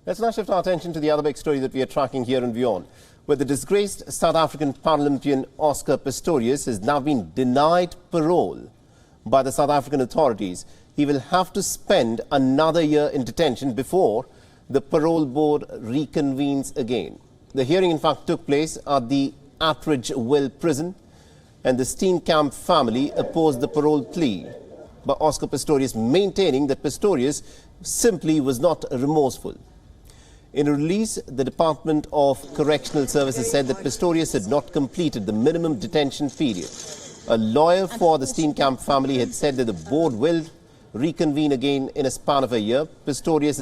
Let's now shift our attention to the other big story that we are tracking here in WION, where the disgraced South African Paralympian Oscar Pistorius has now been denied parole by the South African authorities. He will have to spend another year in detention before the parole board reconvenes again. The hearing, in fact, took place at the Atteridgeville prison, and the Steenkamp family opposed the parole plea, but Oscar Pistorius maintaining that Pistorius simply was not remorseful. In a release, the Department of Correctional Services said that Pistorius had not completed the minimum detention period. A lawyer for the Steenkamp family had said that the board will reconvene again in a span of a year. Pistorius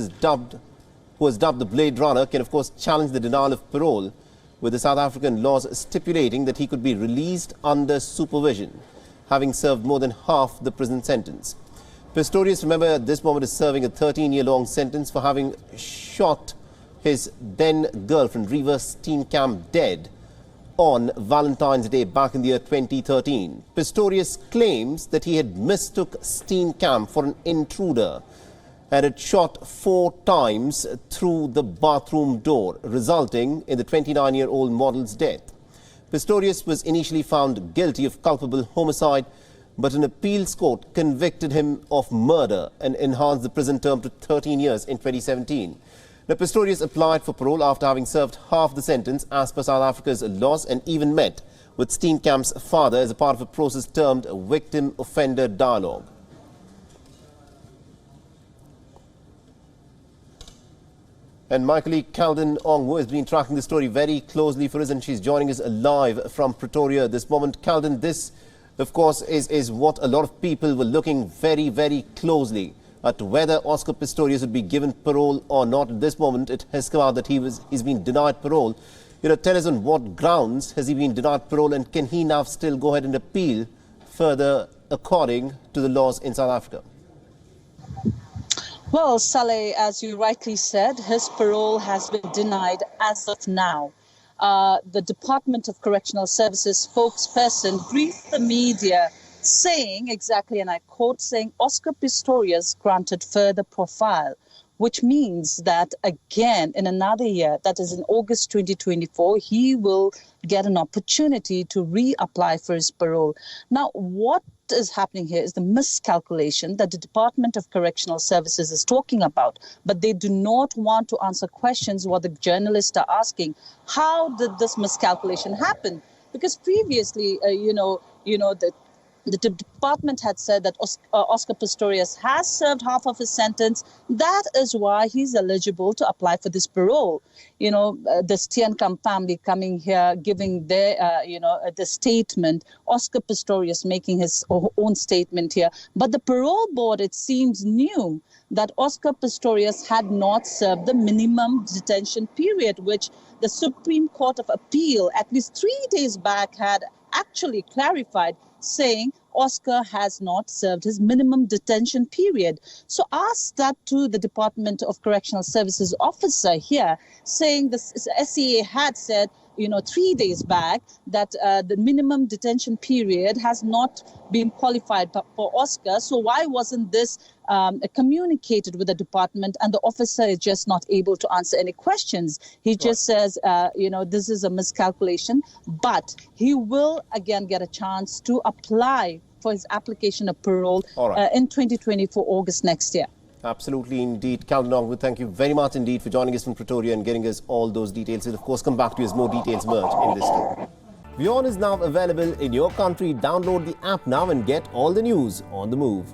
who was dubbed the Blade Runner, can of course challenge the denial of parole, with the South African laws stipulating that he could be released under supervision, having served more than half the prison sentence. Pistorius, remember, at this moment is serving a 13-year-long sentence for having shot his then-girlfriend, Reeva Steenkamp, dead on Valentine's Day back in the year 2013. Pistorius claims that he had mistook Steenkamp for an intruder and had shot 4 times through the bathroom door, resulting in the 29-year-old model's death. Pistorius was initially found guilty of culpable homicide, but an appeals court convicted him of murder and enhanced the prison term to 13 years in 2017. Now, Pistorius applied for parole after having served half the sentence as per South Africa's laws, and even met with Steenkamp's father as a part of a process termed victim-offender dialogue. And my colleague Calden Ongwo has been tracking the story very closely for us, and she's joining us live from Pretoria at this moment. Calden, this, of course, is what a lot of people were looking very, very closely at, whether Oscar Pistorius would be given parole or not. At this moment, it has come out that he's been denied parole. Tell us on what grounds has he been denied parole, and can he now still go ahead and appeal further according to the laws in South Africa? Well, Saleh, as you rightly said, his parole has been denied as of now. The Department of Correctional Services spokesperson briefed the media saying exactly, and I quote, saying Oscar Pistorius granted further profile, which means that again in another year, that is in August 2024, he will get an opportunity to reapply for his parole. Now, what is happening here is the miscalculation that the Department of Correctional Services is talking about, but they do not want to answer questions what the journalists are asking. How did this miscalculation happen? Because previously, the department had said that Oscar Pistorius has served half of his sentence. That is why he's eligible to apply for this parole. The Steenkamp family coming here, giving their, the statement, Oscar Pistorius making his own statement here. But the parole board, it seems, knew that Oscar Pistorius had not served the minimum detention period, which the Supreme Court of Appeal, at least 3 days back, had actually clarified, saying Oscar has not served his minimum detention period. So ask that to the Department of Correctional Services officer here, saying the SCA had said, 3 days back, that the minimum detention period has not been qualified for Oscar. So why wasn't this communicated with the department, and the officer is just not able to answer any questions? He just says, this is a miscalculation, but he will again get a chance to apply for his application of parole in 2024 August next year. Absolutely indeed. Calden Ongwo, thank you very much indeed for joining us from Pretoria and getting us all those details. And of course, come back to you as more details emerge in this story. WION is now available in your country. Download the app now and get all the news on the move.